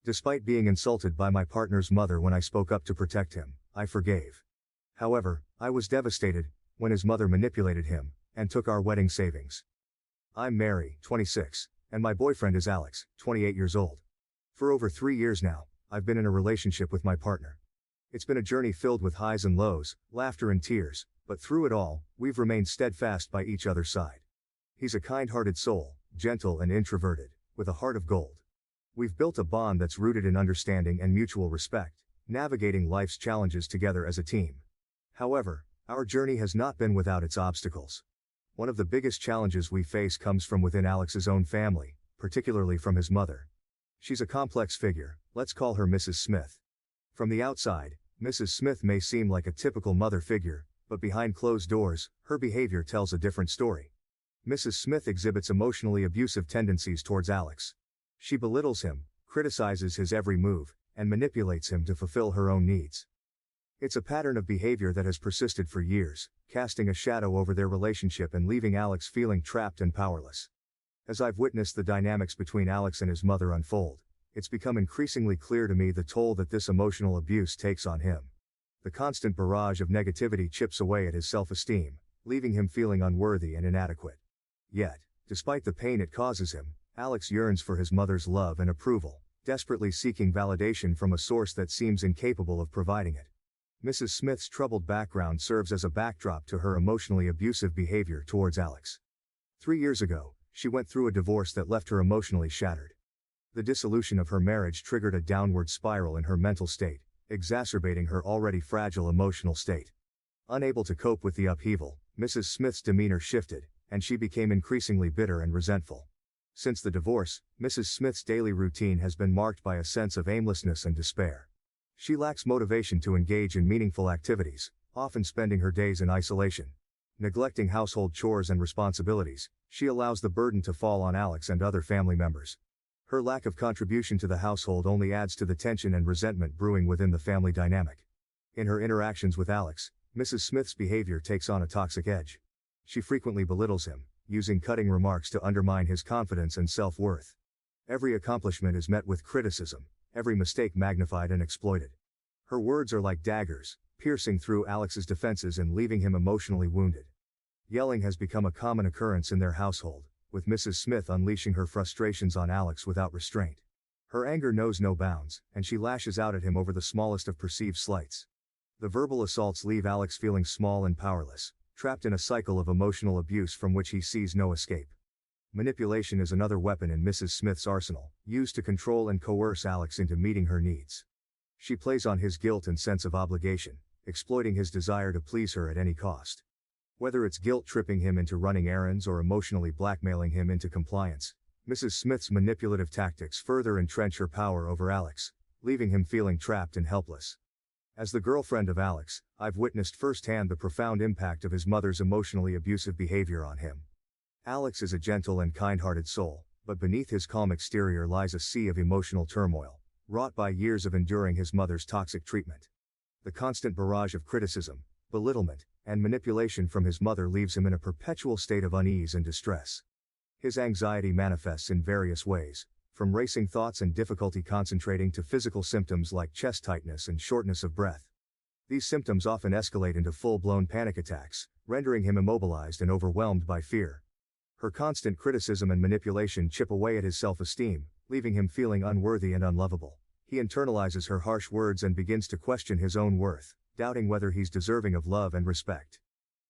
Despite being insulted by my partner's mother when I spoke up to protect him, I forgave. However, I was devastated when his mother manipulated him and took our wedding savings. I'm Mary, 26, and my boyfriend is Alex, 28 years old. For over 3 years now, I've been in a relationship with my partner. It's been a journey filled with highs and lows, laughter and tears, but through it all, we've remained steadfast by each other's side. He's a kind-hearted soul, gentle and introverted, with a heart of gold. We've built a bond that's rooted in understanding and mutual respect, navigating life's challenges together as a team. However, our journey has not been without its obstacles. One of the biggest challenges we face comes from within Alex's own family, particularly from his mother. She's a complex figure, let's call her Mrs. Smith. From the outside, Mrs. Smith may seem like a typical mother figure, but behind closed doors, her behavior tells a different story. Mrs. Smith exhibits emotionally abusive tendencies towards Alex. She belittles him, criticizes his every move, and manipulates him to fulfill her own needs. It's a pattern of behavior that has persisted for years, casting a shadow over their relationship and leaving Alex feeling trapped and powerless. As I've witnessed the dynamics between Alex and his mother unfold, it's become increasingly clear to me the toll that this emotional abuse takes on him. The constant barrage of negativity chips away at his self-esteem, leaving him feeling unworthy and inadequate. Yet, despite the pain it causes him, Alex yearns for his mother's love and approval, desperately seeking validation from a source that seems incapable of providing it. Mrs. Smith's troubled background serves as a backdrop to her emotionally abusive behavior towards Alex. 3 years ago, she went through a divorce that left her emotionally shattered. The dissolution of her marriage triggered a downward spiral in her mental state, exacerbating her already fragile emotional state. Unable to cope with the upheaval, Mrs. Smith's demeanor shifted, and she became increasingly bitter and resentful. Since the divorce, Mrs. Smith's daily routine has been marked by a sense of aimlessness and despair. She lacks motivation to engage in meaningful activities, often spending her days in isolation. Neglecting household chores and responsibilities, she allows the burden to fall on Alex and other family members. Her lack of contribution to the household only adds to the tension and resentment brewing within the family dynamic. In her interactions with Alex, Mrs. Smith's behavior takes on a toxic edge. She frequently belittles him, using cutting remarks to undermine his confidence and self-worth. Every accomplishment is met with criticism, every mistake magnified and exploited. Her words are like daggers, piercing through Alex's defenses and leaving him emotionally wounded. Yelling has become a common occurrence in their household, with Mrs. Smith unleashing her frustrations on Alex without restraint. Her anger knows no bounds, and she lashes out at him over the smallest of perceived slights. The verbal assaults leave Alex feeling small and powerless, trapped in a cycle of emotional abuse from which he sees no escape. Manipulation is another weapon in Mrs. Smith's arsenal, used to control and coerce Alex into meeting her needs. She plays on his guilt and sense of obligation, exploiting his desire to please her at any cost. Whether it's guilt-tripping him into running errands or emotionally blackmailing him into compliance, Mrs. Smith's manipulative tactics further entrench her power over Alex, leaving him feeling trapped and helpless. As the girlfriend of Alex, I've witnessed firsthand the profound impact of his mother's emotionally abusive behavior on him. Alex is a gentle and kind-hearted soul, but beneath his calm exterior lies a sea of emotional turmoil, wrought by years of enduring his mother's toxic treatment. The constant barrage of criticism, belittlement, and manipulation from his mother leaves him in a perpetual state of unease and distress. His anxiety manifests in various ways, from racing thoughts and difficulty concentrating to physical symptoms like chest tightness and shortness of breath. These symptoms often escalate into full-blown panic attacks, rendering him immobilized and overwhelmed by fear. Her constant criticism and manipulation chip away at his self-esteem, leaving him feeling unworthy and unlovable. He internalizes her harsh words and begins to question his own worth, doubting whether he's deserving of love and respect.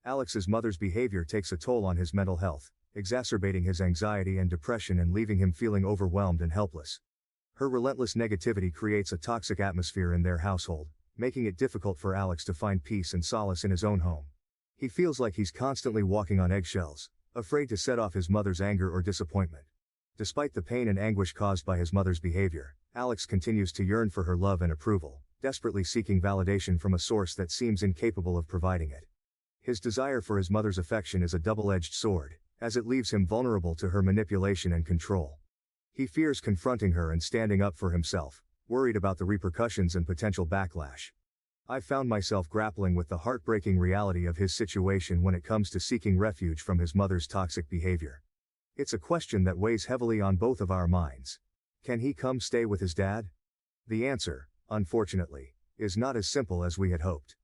Alex's mother's behavior takes a toll on his mental health, exacerbating his anxiety and depression and leaving him feeling overwhelmed and helpless. Her relentless negativity creates a toxic atmosphere in their household, making it difficult for Alex to find peace and solace in his own home. He feels like he's constantly walking on eggshells, afraid to set off his mother's anger or disappointment. Despite the pain and anguish caused by his mother's behavior, Alex continues to yearn for her love and approval, desperately seeking validation from a source that seems incapable of providing it. His desire for his mother's affection is a double-edged sword, as it leaves him vulnerable to her manipulation and control. He fears confronting her and standing up for himself, worried about the repercussions and potential backlash. I've found myself grappling with the heartbreaking reality of his situation when it comes to seeking refuge from his mother's toxic behavior. It's a question that weighs heavily on both of our minds. Can he come stay with his dad? The answer, unfortunately, is not as simple as we had hoped.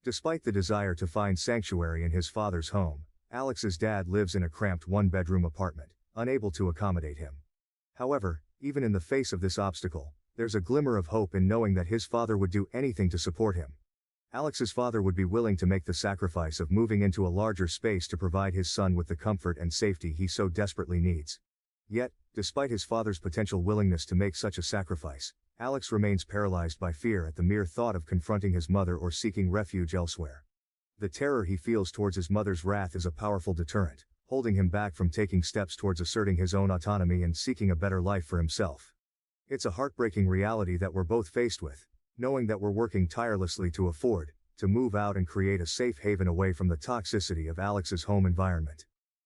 Despite the desire to find sanctuary in his father's home, Alex's dad lives in a cramped one-bedroom apartment, unable to accommodate him. However, even in the face of this obstacle, there's a glimmer of hope in knowing that his father would do anything to support him. Alex's father would be willing to make the sacrifice of moving into a larger space to provide his son with the comfort and safety he so desperately needs. Yet, despite his father's potential willingness to make such a sacrifice, Alex remains paralyzed by fear at the mere thought of confronting his mother or seeking refuge elsewhere. The terror he feels towards his mother's wrath is a powerful deterrent, holding him back from taking steps towards asserting his own autonomy and seeking a better life for himself. It's a heartbreaking reality that we're both faced with, knowing that we're working tirelessly to move out and create a safe haven away from the toxicity of Alex's home environment.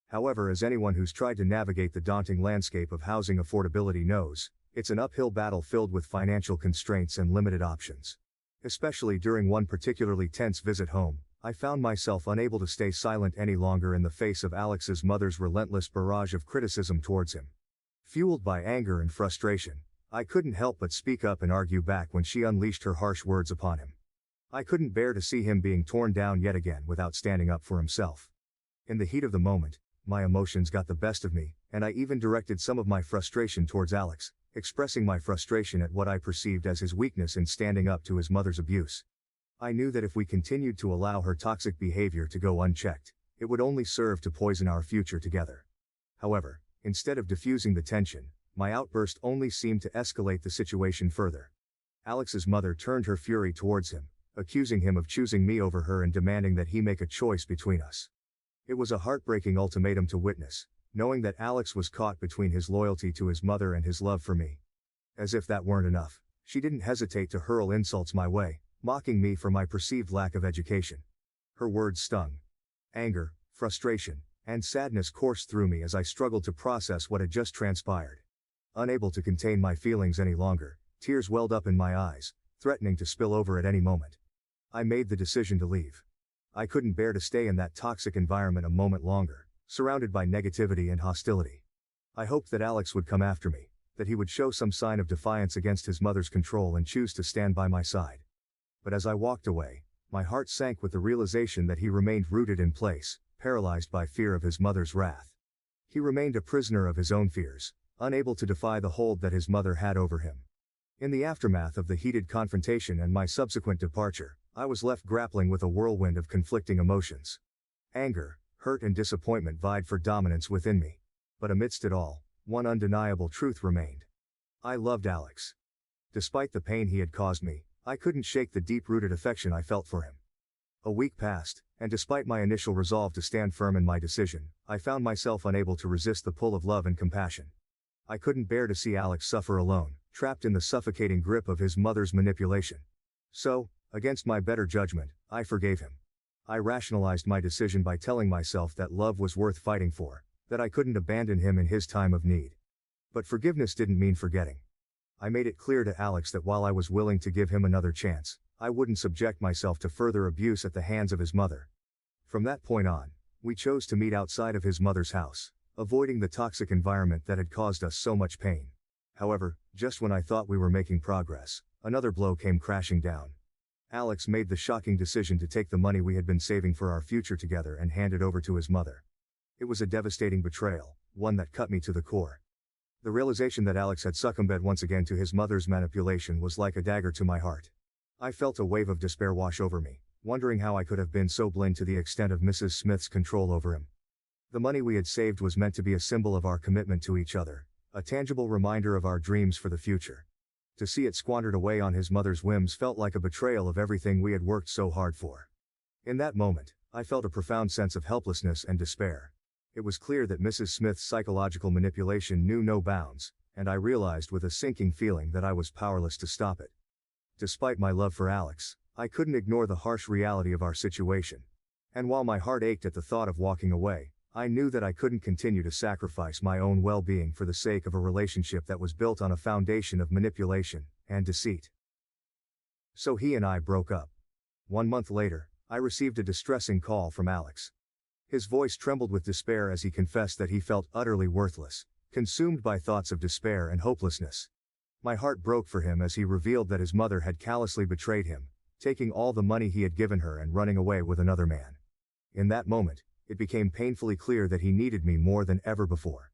However, as anyone who's tried to navigate the daunting landscape of housing affordability knows, it's an uphill battle filled with financial constraints and limited options. Especially during one particularly tense visit home, I found myself unable to stay silent any longer in the face of Alex's mother's relentless barrage of criticism towards him. Fueled by anger and frustration, I couldn't help but speak up and argue back when she unleashed her harsh words upon him. I couldn't bear to see him being torn down yet again without standing up for himself. In the heat of the moment, my emotions got the best of me, and I even directed some of my frustration towards Alex, expressing my frustration at what I perceived as his weakness in standing up to his mother's abuse. I knew that if we continued to allow her toxic behavior to go unchecked, it would only serve to poison our future together. However, instead of diffusing the tension, my outburst only seemed to escalate the situation further. Alex's mother turned her fury towards him, accusing him of choosing me over her and demanding that he make a choice between us. It was a heartbreaking ultimatum to witness, knowing that Alex was caught between his loyalty to his mother and his love for me. As if that weren't enough, she didn't hesitate to hurl insults my way, mocking me for my perceived lack of education. Her words stung. Anger, frustration, and sadness coursed through me as I struggled to process what had just transpired. Unable to contain my feelings any longer, tears welled up in my eyes, threatening to spill over at any moment. I made the decision to leave. I couldn't bear to stay in that toxic environment a moment longer, surrounded by negativity and hostility. I hoped that Alex would come after me, that he would show some sign of defiance against his mother's control and choose to stand by my side. But as I walked away, my heart sank with the realization that he remained rooted in place, paralyzed by fear of his mother's wrath. He remained a prisoner of his own fears, unable to defy the hold that his mother had over him. In the aftermath of the heated confrontation and my subsequent departure, I was left grappling with a whirlwind of conflicting emotions. Anger, hurt and disappointment vied for dominance within me. But amidst it all, one undeniable truth remained. I loved Alex. Despite the pain he had caused me, I couldn't shake the deep-rooted affection I felt for him. A week passed, and despite my initial resolve to stand firm in my decision, I found myself unable to resist the pull of love and compassion. I couldn't bear to see Alex suffer alone, trapped in the suffocating grip of his mother's manipulation. So, against my better judgment, I forgave him. I rationalized my decision by telling myself that love was worth fighting for, that I couldn't abandon him in his time of need. But forgiveness didn't mean forgetting. I made it clear to Alex that while I was willing to give him another chance, I wouldn't subject myself to further abuse at the hands of his mother. From that point on, we chose to meet outside of his mother's house, avoiding the toxic environment that had caused us so much pain. However, just when I thought we were making progress, another blow came crashing down. Alex made the shocking decision to take the money we had been saving for our future together and hand it over to his mother. It was a devastating betrayal, one that cut me to the core. The realization that Alex had succumbed once again to his mother's manipulation was like a dagger to my heart. I felt a wave of despair wash over me, wondering how I could have been so blind to the extent of Mrs. Smith's control over him. The money we had saved was meant to be a symbol of our commitment to each other, a tangible reminder of our dreams for the future. To see it squandered away on his mother's whims felt like a betrayal of everything we had worked so hard for. In that moment, I felt a profound sense of helplessness and despair. It was clear that Mrs. Smith's psychological manipulation knew no bounds, and I realized with a sinking feeling that I was powerless to stop it. Despite my love for Alex, I couldn't ignore the harsh reality of our situation. And while my heart ached at the thought of walking away, I knew that I couldn't continue to sacrifice my own well-being for the sake of a relationship that was built on a foundation of manipulation and deceit. So he and I broke up. 1 month later, I received a distressing call from Alex. His voice trembled with despair as he confessed that he felt utterly worthless, consumed by thoughts of despair and hopelessness. My heart broke for him as he revealed that his mother had callously betrayed him, taking all the money he had given her and running away with another man. In that moment, it became painfully clear that he needed me more than ever before.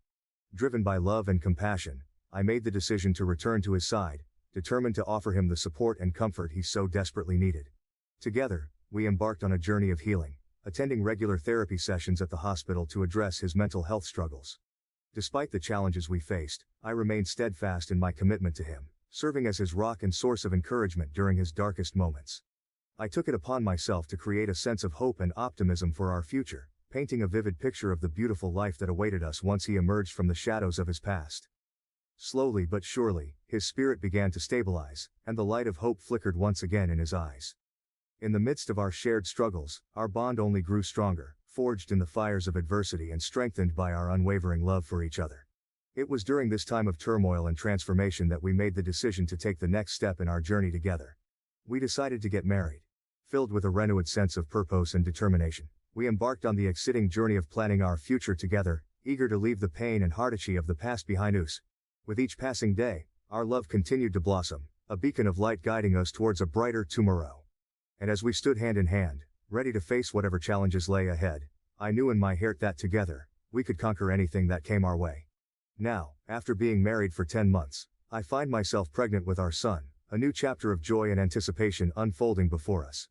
Driven by love and compassion, I made the decision to return to his side, determined to offer him the support and comfort he so desperately needed. Together, we embarked on a journey of healing, attending regular therapy sessions at the hospital to address his mental health struggles. Despite the challenges we faced, I remained steadfast in my commitment to him, serving as his rock and source of encouragement during his darkest moments. I took it upon myself to create a sense of hope and optimism for our future, painting a vivid picture of the beautiful life that awaited us once he emerged from the shadows of his past. Slowly but surely, his spirit began to stabilize, and the light of hope flickered once again in his eyes. In the midst of our shared struggles, our bond only grew stronger, forged in the fires of adversity and strengthened by our unwavering love for each other. It was during this time of turmoil and transformation that we made the decision to take the next step in our journey together. We decided to get married. Filled with a renewed sense of purpose and determination, we embarked on the exciting journey of planning our future together, eager to leave the pain and hardship of the past behind us. With each passing day, our love continued to blossom, a beacon of light guiding us towards a brighter tomorrow. And as we stood hand in hand, ready to face whatever challenges lay ahead, I knew in my heart that together, we could conquer anything that came our way. Now, after being married for 10 months, I find myself pregnant with our son, a new chapter of joy and anticipation unfolding before us.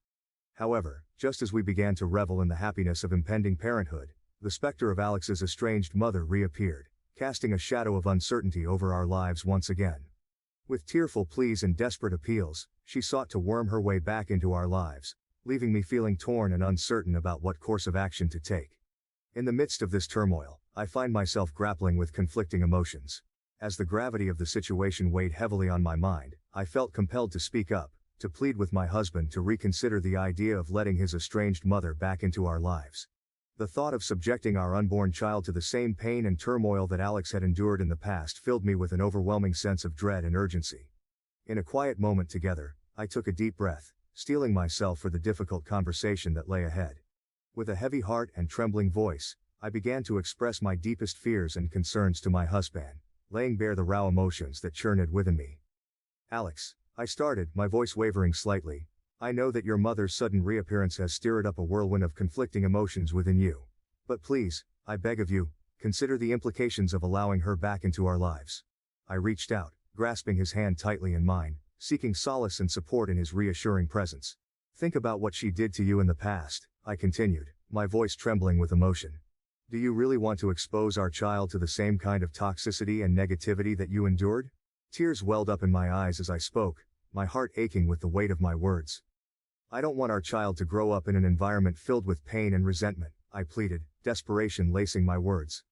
However, just as we began to revel in the happiness of impending parenthood, the specter of Alex's estranged mother reappeared, casting a shadow of uncertainty over our lives once again. With tearful pleas and desperate appeals, she sought to worm her way back into our lives, leaving me feeling torn and uncertain about what course of action to take. In the midst of this turmoil, I find myself grappling with conflicting emotions. As the gravity of the situation weighed heavily on my mind, I felt compelled to speak up, to plead with my husband to reconsider the idea of letting his estranged mother back into our lives. The thought of subjecting our unborn child to the same pain and turmoil that Alex had endured in the past filled me with an overwhelming sense of dread and urgency. In a quiet moment together, I took a deep breath, steeling myself for the difficult conversation that lay ahead. With a heavy heart and trembling voice, I began to express my deepest fears and concerns to my husband, laying bare the raw emotions that churned within me. Alex, I started, my voice wavering slightly, I know that your mother's sudden reappearance has stirred up a whirlwind of conflicting emotions within you. But please, I beg of you, consider the implications of allowing her back into our lives. I reached out, grasping his hand tightly in mine, seeking solace and support in his reassuring presence. Think about what she did to you in the past, I continued, my voice trembling with emotion. Do you really want to expose our child to the same kind of toxicity and negativity that you endured? Tears welled up in my eyes as I spoke, my heart aching with the weight of my words. I don't want our child to grow up in an environment filled with pain and resentment, I pleaded, desperation lacing my words.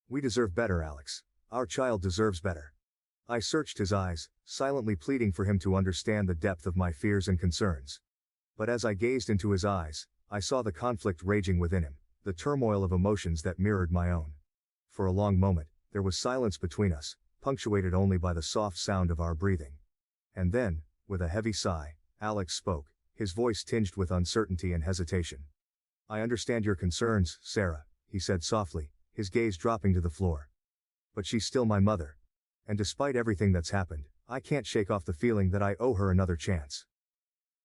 We deserve better, Alex. Our child deserves better. I searched his eyes, silently pleading for him to understand the depth of my fears and concerns. But as I gazed into his eyes, I saw the conflict raging within him, the turmoil of emotions that mirrored my own. For a long moment, there was silence between us, punctuated only by the soft sound of our breathing. And then, with a heavy sigh, Alex spoke, his voice tinged with uncertainty and hesitation. I understand your concerns, Sarah, he said softly, his gaze dropping to the floor. But she's still my mother. And despite everything that's happened, I can't shake off the feeling that I owe her another chance.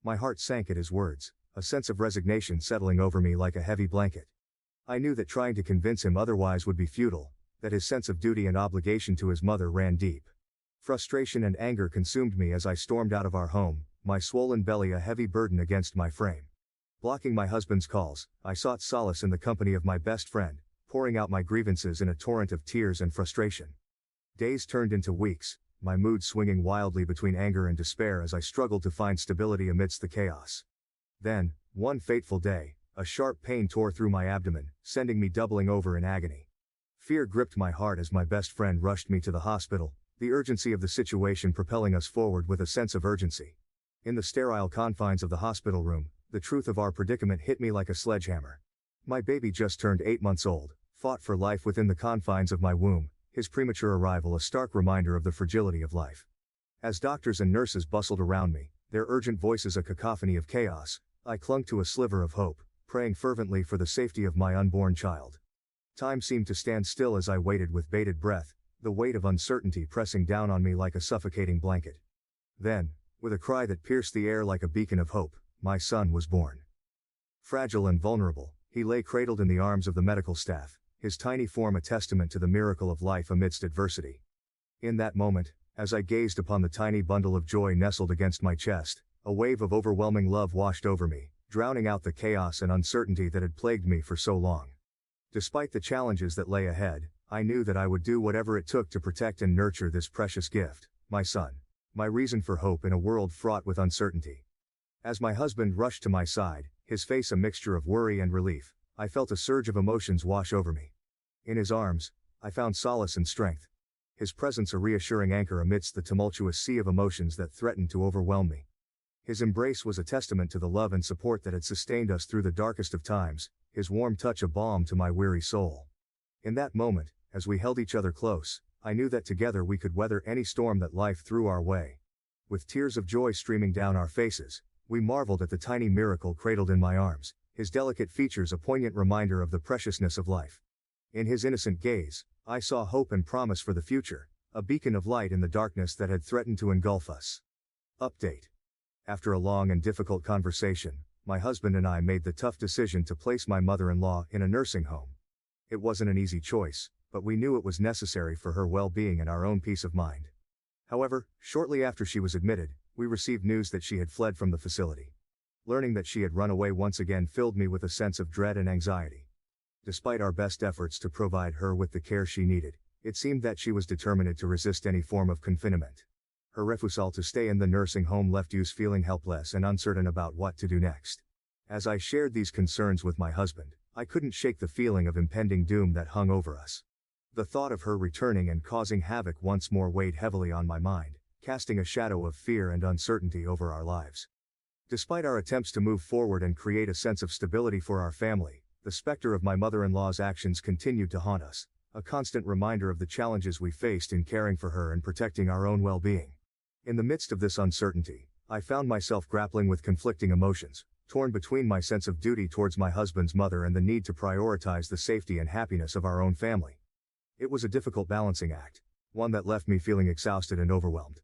My heart sank at his words, a sense of resignation settling over me like a heavy blanket. I knew that trying to convince him otherwise would be futile, that his sense of duty and obligation to his mother ran deep. Frustration and anger consumed me as I stormed out of our home, my swollen belly a heavy burden against my frame. Blocking my husband's calls, I sought solace in the company of my best friend, pouring out my grievances in a torrent of tears and frustration. Days turned into weeks, my mood swinging wildly between anger and despair as I struggled to find stability amidst the chaos. Then, one fateful day, a sharp pain tore through my abdomen, sending me doubling over in agony. Fear gripped my heart as my best friend rushed me to the hospital, the urgency of the situation propelling us forward with a sense of urgency. In the sterile confines of the hospital room, the truth of our predicament hit me like a sledgehammer. My baby just turned 8 months old, fought for life within the confines of my womb, his premature arrival a stark reminder of the fragility of life. As doctors and nurses bustled around me, their urgent voices a cacophony of chaos, I clung to a sliver of hope, praying fervently for the safety of my unborn child. Time seemed to stand still as I waited with bated breath, the weight of uncertainty pressing down on me like a suffocating blanket. Then, with a cry that pierced the air like a beacon of hope, my son was born. Fragile and vulnerable, he lay cradled in the arms of the medical staff, his tiny form a testament to the miracle of life amidst adversity. In that moment, as I gazed upon the tiny bundle of joy nestled against my chest, a wave of overwhelming love washed over me, drowning out the chaos and uncertainty that had plagued me for so long. Despite the challenges that lay ahead, I knew that I would do whatever it took to protect and nurture this precious gift, my son, my reason for hope in a world fraught with uncertainty. As my husband rushed to my side, his face a mixture of worry and relief, I felt a surge of emotions wash over me. In his arms, I found solace and strength. His presence a reassuring anchor amidst the tumultuous sea of emotions that threatened to overwhelm me. His embrace was a testament to the love and support that had sustained us through the darkest of times, his warm touch a balm to my weary soul. In that moment, as we held each other close, I knew that together we could weather any storm that life threw our way. With tears of joy streaming down our faces, we marveled at the tiny miracle cradled in my arms, his delicate features a poignant reminder of the preciousness of life. In his innocent gaze, I saw hope and promise for the future, a beacon of light in the darkness that had threatened to engulf us. Update. After a long and difficult conversation, my husband and I made the tough decision to place my mother-in-law in a nursing home. It wasn't an easy choice, but we knew it was necessary for her well-being and our own peace of mind. However, shortly after she was admitted, we received news that she had fled from the facility. Learning that she had run away once again filled me with a sense of dread and anxiety. Despite our best efforts to provide her with the care she needed, it seemed that she was determined to resist any form of confinement. Her refusal to stay in the nursing home left us feeling helpless and uncertain about what to do next. As I shared these concerns with my husband, I couldn't shake the feeling of impending doom that hung over us. The thought of her returning and causing havoc once more weighed heavily on my mind, casting a shadow of fear and uncertainty over our lives. Despite our attempts to move forward and create a sense of stability for our family, the specter of my mother-in-law's actions continued to haunt us, a constant reminder of the challenges we faced in caring for her and protecting our own well-being. In the midst of this uncertainty, I found myself grappling with conflicting emotions, torn between my sense of duty towards my husband's mother and the need to prioritize the safety and happiness of our own family. It was a difficult balancing act, one that left me feeling exhausted and overwhelmed.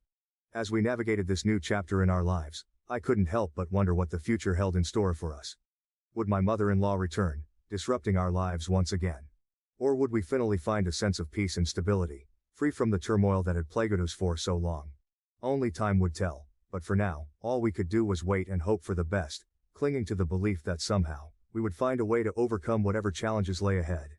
As we navigated this new chapter in our lives, I couldn't help but wonder what the future held in store for us. Would my mother-in-law return, disrupting our lives once again? Or would we finally find a sense of peace and stability, free from the turmoil that had plagued us for so long? Only time would tell, but for now, all we could do was wait and hope for the best, clinging to the belief that somehow, we would find a way to overcome whatever challenges lay ahead.